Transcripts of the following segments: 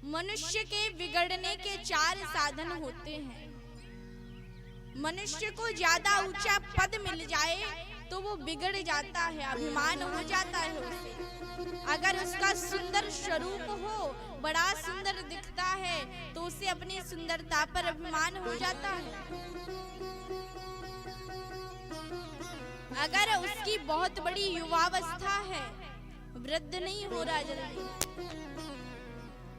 मनुष्य के बिगड़ने के 4 साधन होते हैं। मनुष्य को ज्यादा ऊंचा पद मिल जाए तो वो बिगड़ जाता है, अभिमान हो जाता है उसे। अगर उसका सुंदर स्वरूप हो, बड़ा सुंदर दिखता है, तो उसे अपनी सुंदरता पर अभिमान हो जाता है। अगर उसकी बहुत बड़ी युवावस्था है, वृद्ध नहीं हो रहा जल्दी,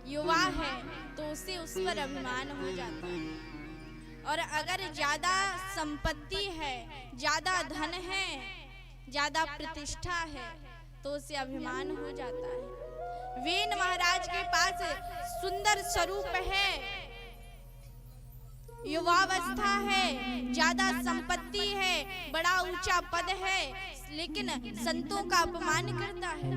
युवा है, तो उसे उस पर अभिमान हो जाता है। और अगर ज्यादा संपत्ति है, ज्यादा धन है, ज्यादा प्रतिष्ठा है, तो उसे अभिमान हो जाता है। वेन महाराज के पास सुंदर स्वरूप है, युवावस्था है, ज्यादा संपत्ति है, बड़ा ऊंचा पद है, लेकिन संतों का अपमान करता है।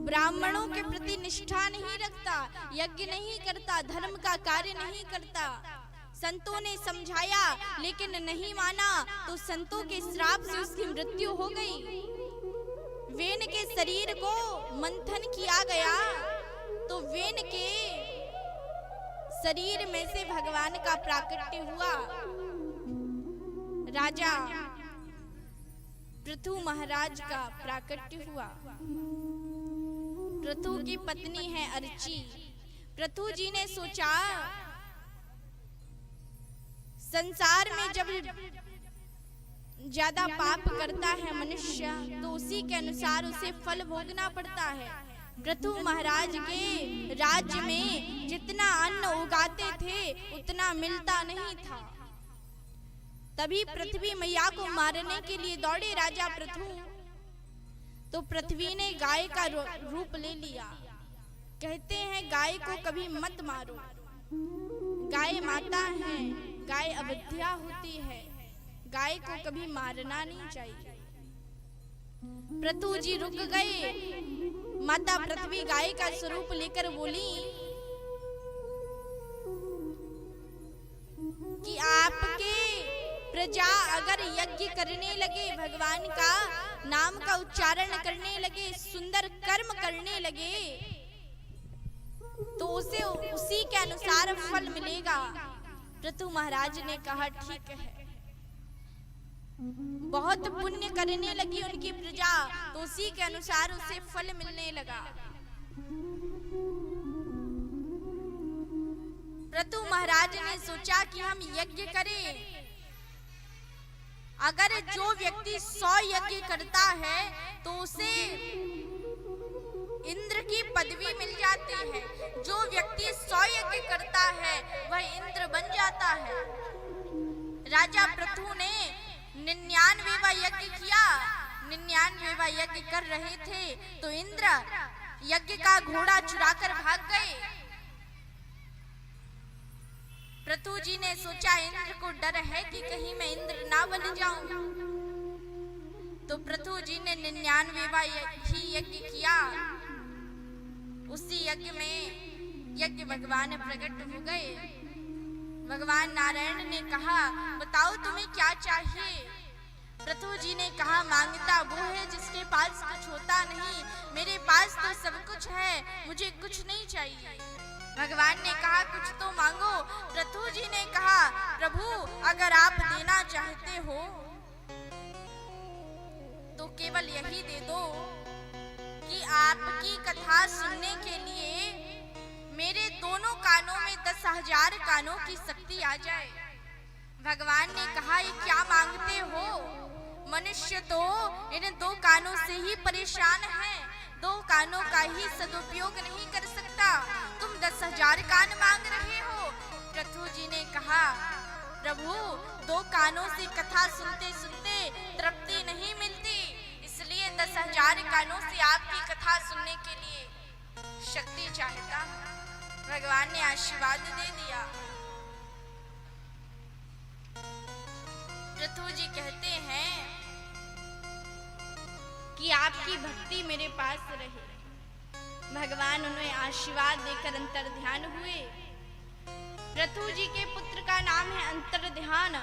ब्राह्मणों के प्रति निष्ठा नहीं रखता, यज्ञ नहीं करता, धर्म का कार्य नहीं करता। संतों ने समझाया लेकिन नहीं माना, तो संतों के श्राप से उसकी मृत्यु हो गई। वेन के शरीर को मंथन किया गया तो वेन के शरीर में से भगवान का प्राकट्य हुआ। राजा पृथु महाराज का प्राकट्य हुआ। पृथु की पत्नी है अर्ची। पृथु जी ने सोचा, संसार में जब ज्यादा पाप करता है मनुष्य, तो उसी के अनुसार उसे फल भोगना पड़ता है। पृथु महाराज के राज्य में जितना अन्न उगाते थे उतना मिलता नहीं था। तभी पृथ्वी मैया को मारने के लिए दौड़े राजा पृथु, तो पृथ्वी ने गाय का रूप ले लिया। कहते हैं गाय को कभी मत मारो, गाय माता है, गाय अवध्या होती है, गाय को कभी मारना नहीं चाहिए। पृथु जी रुक गए। माता पृथ्वी गाय का स्वरूप लेकर बोली कि आपके प्रजा अगर यज्ञ करने लगे, भगवान का नाम का उच्चारण करने लगे, सुंदर कर्म करने लगे, तो उसे उसी के अनुसार फल मिलेगा। पृथु महाराज ने कहा ठीक है। बहुत पुण्य करने लगी उनकी प्रजा, तो उसी के अनुसार उसे फल मिलने लगा। पृथु महाराज ने सोचा कि हम यज्ञ करें। अगर जो व्यक्ति 100 यज्ञ करता है तो उसे इंद्र की पदवी मिल जाती है। जो व्यक्ति 100 यज्ञ करता है वह इंद्र बन जाता है। राजा पृथु ने 99वां यज्ञ किया। 99वां यज्ञ कर रहे थे तो इंद्र यज्ञ का घोड़ा चुराकर भाग गए। पृथु जी ने सोचा इंद्र को डर है कि कहीं मैं इंद्र ना बन जाऊं, तो पृथु जी ने 99वां ही यज्ञ किया। उसी यज्ञ में यज्ञ भगवान प्रकट हो गए। भगवान नारायण ने कहा बताओ तुम्हें क्या चाहिए। पृथु जी ने कहा मांगता वो है जिसके पास कुछ होता नहीं, मेरे पास तो सब कुछ है, मुझे कुछ नहीं चाहिए। भगवान ने कहा कुछ तो मांगो। पृथु जी ने कहा प्रभु अगर आप देना चाहते हो तो केवल यही दे दो कि आपकी कथा सुनने के लिए मेरे दोनों कानों में 10,000 कानों की शक्ति आ जाए। भगवान ने कहा ये क्या मांगते हो? मनुष्य तो इन 2 कानों से ही परेशान है, 2 कानों का ही सदुपयोग नहीं कर सकता, तुम 10,000 कान मांग रहे हो। पृथु जी ने कहा प्रभु 2 कानों से कथा सुनते सुनते तृप्ति नहीं मिलती, इसलिए 10,000 कानों से आपकी कथा सुनने के लिए शक्ति चाहता। भगवान ने आशीर्वाद दे दिया। पृथु जी कहते हैं कि आपकी भक्ति मेरे पास रहे। भगवान उन्हें आशीर्वाद देकर अंतर्ध्यान हुए। पृथु जी के पुत्र का नाम है अंतर्ध्यान।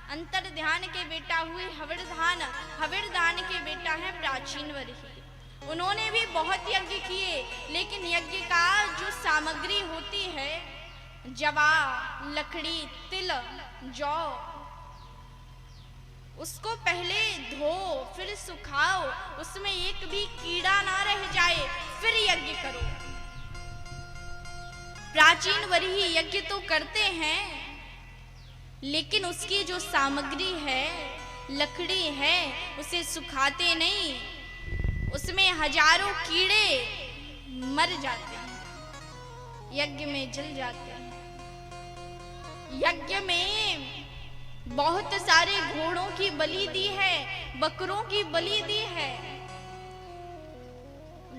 अंतर्ध्यान के बेटा हुए हविर्धान। हविर्धान के बेटा है प्राचीन वरही। उन्होंने भी बहुत यज्ञ किए, लेकिन यज्ञ का जो सामग्री होती है, जवा, लकड़ी, तिल, जौ, उसको पहले धो, फिर सुखाओ, उसमें एक भी कीड़ा ना रह जाए, फिर यज्ञ करो। प्राचीन वरीही यज्ञ तो करते हैं, लेकिन उसकी जो सामग्री है, लकड़ी है, उसे सुखाते नहीं, उसमें हजारों कीड़े मर जाते हैं, यज्ञ में जल जाते हैं। यज्ञ में बहुत सारे घोड़ों की बलि दी है, बकरों की बलि दी है।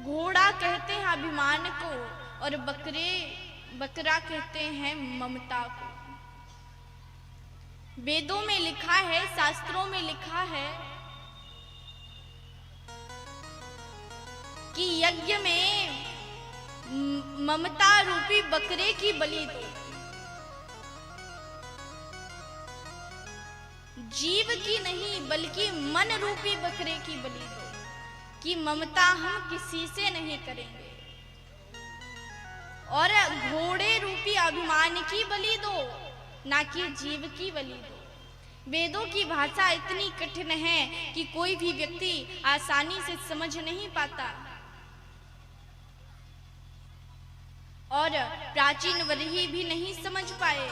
घोड़ा कहते हैं अभिमान को, और बकरा कहते हैं ममता को। वेदों में लिखा है, शास्त्रों में लिखा है कि यज्ञ में ममता रूपी बकरे की बलि दो। जीव की नहीं, बल्कि मन रूपी बकरे की बलि दो, कि ममता हम किसी से नहीं करेंगे। और घोड़े रूपी अभिमान की बलि दो, ना कि जीव की बलि दो। वेदों की भाषा इतनी कठिन है कि कोई भी व्यक्ति आसानी से समझ नहीं पाता। और प्राचीन वरीही भी नहीं समझ पाए,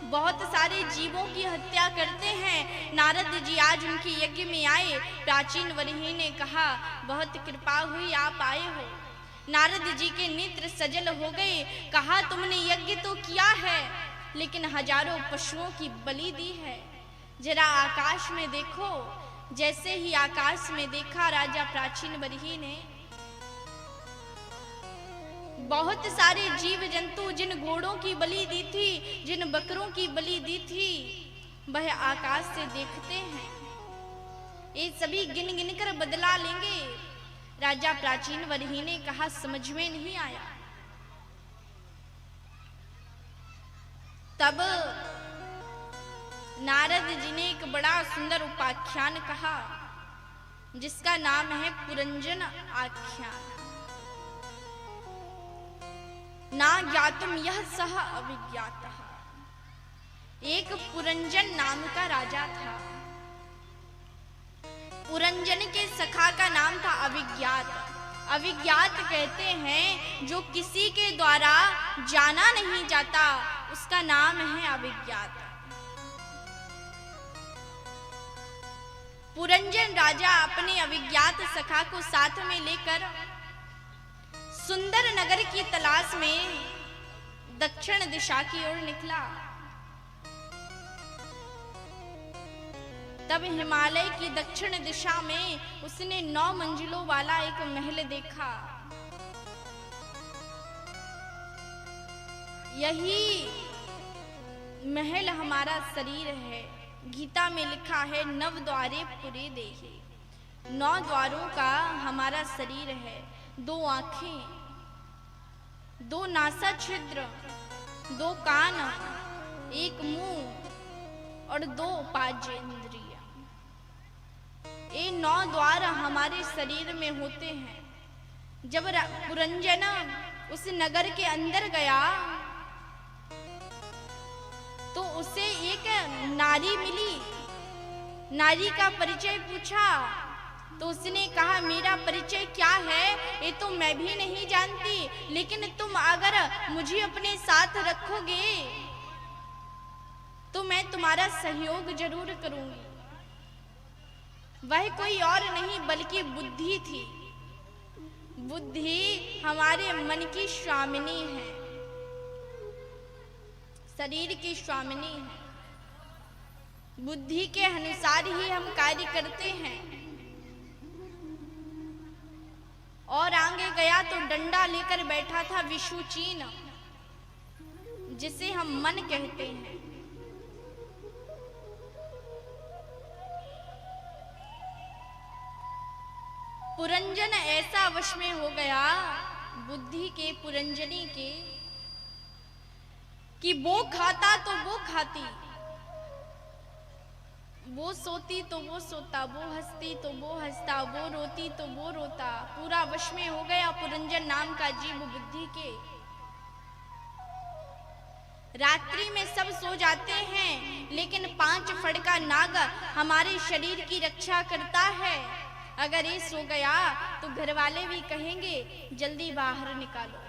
बहुत सारे जीवों की हत्या करते हैं। नारद जी आज उनके यज्ञ में आए, प्राचीन वरीही ने कहा, बहुत कृपा हुई आप आए हो। नारद जी के नेत्र सजल हो गए, कहा, तुमने यज्ञ तो किया है, लेकिन हजारों पशुओं की बलि दी है। जरा आकाश में देखो। जैसे ही आकाश में देखा राजा प्राचीन वरीही ने, बहुत सारे जीव जंतु जिन घोड़ों की बलि दी थी, जिन बकरों की बलि दी थी, वह आकाश से देखते हैं, ये सभी गिन गिन कर बदला लेंगे। राजा प्राचीन वरीही ने कहा, समझ में नहीं आया। तब नारद जी ने एक बड़ा सुंदर उपाख्यान कहा, जिसका नाम है पुरंजन आख्यान। ना ज्ञातुम यह सह अविज्ञातः। एक पुरंजन नाम का राजा था। पुरंजन के सखा का नाम था अविज्ञात। अविज्ञात कहते हैं जो किसी के द्वारा जाना नहीं जाता, उसका नाम है अविज्ञात। पुरंजन राजा अपने अविज्ञात सखा को साथ में लेकर सुंदर नगर की तलाश में दक्षिण दिशा की ओर निकला। तब हिमालय की दक्षिण दिशा में उसने 9 मंजिलों वाला एक महल देखा। यही महल हमारा शरीर है। गीता में लिखा है, 9 द्वारे पुरे देहि। 9 द्वारों का हमारा शरीर है। 2 आंखें, 2 नासा छिद्र, 2 कान, 1 मुंह और 2 पाज्येंद्रिय। ये 9 द्वार हमारे शरीर में होते हैं। जब पुरंजन उस नगर के अंदर गया तो उसे एक नारी मिली। नारी का परिचय पूछा तो उसने कहा, मेरा परिचय क्या है ये तो मैं भी नहीं जानती, लेकिन तुम अगर मुझे अपने साथ रखोगे तो मैं तुम्हारा सहयोग जरूर करूंगी। वह कोई और नहीं बल्कि बुद्धि थी। बुद्धि हमारे मन की स्वामिनी है, शरीर की स्वामिनी है। बुद्धि के अनुसार ही हम कार्य करते हैं। और आगे गया तो डंडा लेकर बैठा था विषुचीन, जिसे हम मन कहते हैं। पुरंजन ऐसा वश में हो गया बुद्धि के, पुरंजनी के, कि वो खाता तो वो खाती, वो सोती तो वो सोता, वो हंसती तो वो हंसता, वो रोती तो वो रोता, पूरा वश में हो गया पुरंजन नाम का जीव बुद्धि के। रात्रि में सब सो जाते हैं, लेकिन 5 फड़ का नाग हमारे शरीर की रक्षा करता है। अगर ये सो गया तो घर वाले भी कहेंगे जल्दी बाहर निकालो।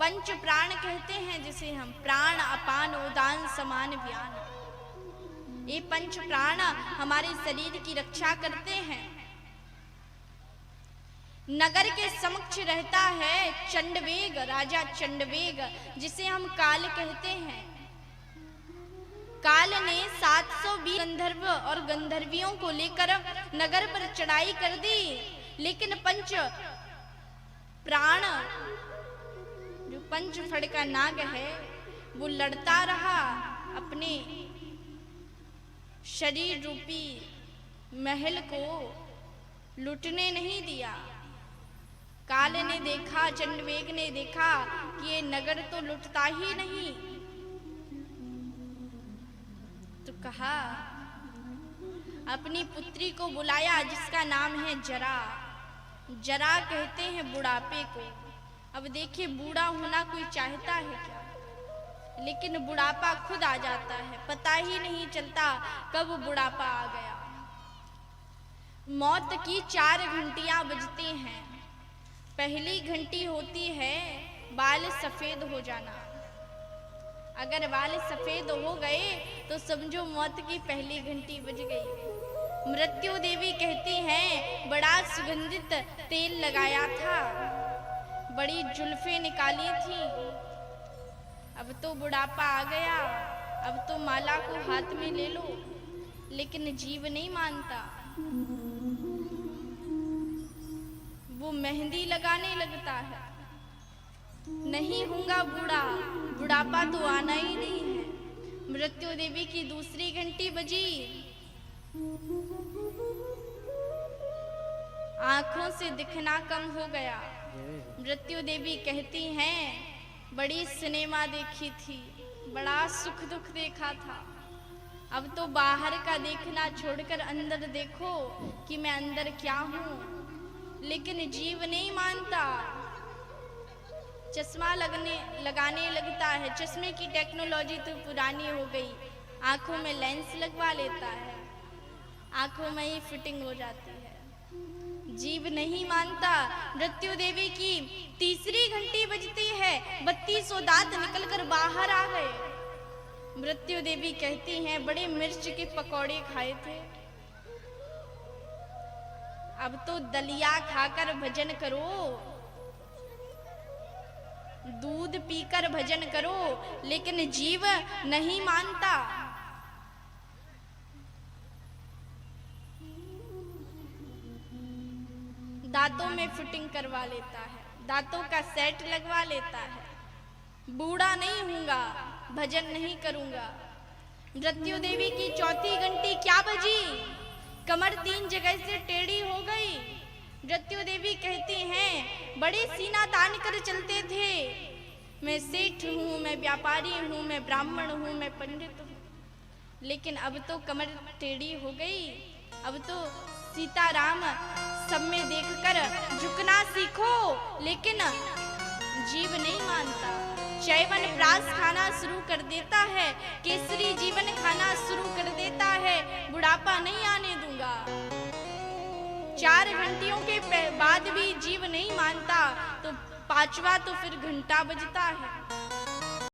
पंच प्राण कहते हैं जिसे हम, प्राण अपान उदान समान व्यान। ये पंच प्राण हमारे शरीर की रक्षा करते हैं। नगर के समक्ष रहता है चंडवेग, राजा चंडवेग, जिसे हम काल कहते हैं। काल ने 720 गंधर्व और गंधर्वियों को लेकर नगर पर चढ़ाई कर दी, लेकिन पंच प्राण जो पंच फड़ का नाग है वो लड़ता रहा, अपने शरीर रूपी महल को लुटने नहीं दिया। काल ने देखा, चंडवेग ने देखा कि ये नगर तो लुटता ही नहीं, तो कहा, अपनी पुत्री को बुलाया जिसका नाम है जरा। जरा कहते हैं बुढ़ापे को। अब देखिए, बूढ़ा होना कोई चाहता है क्या? लेकिन बुढ़ापा खुद आ जाता है, पता ही नहीं चलता कब बुढ़ापा आ गया। मौत की 4 घंटियां बजती हैं। पहली घंटी होती है बाल सफेद हो जाना। अगर बाल सफेद हो गए तो समझो मौत की पहली घंटी बज गई। मृत्यु देवी कहती हैं, बड़ा सुगंधित तेल लगाया था, बड़ी जुल्फे निकाली थी, अब तो बुढ़ापा आ गया, अब तो माला को हाथ में ले लो। लेकिन जीव नहीं मानता, वो मेहंदी लगाने लगता है। नहीं होगा बूढ़ा, बुढ़ापा तो आना ही नहीं है। मृत्यु देवी की दूसरी घंटी बजी, आंखों से दिखना कम हो गया। मृत्यु देवी कहती हैं, बड़ी सिनेमा देखी थी, बड़ा सुख दुख देखा था, अब तो बाहर का देखना छोड़कर अंदर देखो कि मैं अंदर क्या हूं। लेकिन जीव नहीं मानता, चश्मा लगाने लगता है। चश्मे की टेक्नोलॉजी तो पुरानी हो गई, आंखों में लेंस लगवा लेता है, आंखों में ही फिटिंग हो जाती है। जीव नहीं मानता। मृत्यु देवी की तीसरी घंटी बजती है, 32 दांत निकलकर बाहर आ गए। मृत्यु देवी कहती हैं, बड़े मिर्च के पकौड़े खाए थे, अब तो दलिया खाकर भजन करो, दूध पीकर भजन करो। लेकिन जीव नहीं मानता। दांतों में फिटिंग करवा लेता है, दांतों का सेट लगवा लेता है। बूढ़ा नहीं हूंगा, भजन नहीं करूंगा। मृत्यु देवी की चौथी घंटी क्या बजी? कमर 3 जगह से टेढ़ी हो गई। मृत्यु देवी कहती हैं, बड़े सीना तान कर चलते थे, मैं सेठ हूँ, मैं व्यापारी हूँ, मैं ब्राह्मण हूँ, मैं पंडित हूँ। लेकिन अब तो कमर टेढ़ी हो गई, अब तो सीताराम सब में देखकर झुकना सीखो। लेकिन जीव नहीं मानता। चैवन प्रास खाना शुरू कर देता है, केसरी जीवन खाना शुरू कर देता है, बुढ़ापा नहीं आने दूंगा। 4 घंटियों के बाद भी जीव नहीं मानता, तो 5वां तो फिर घंटा बजता है।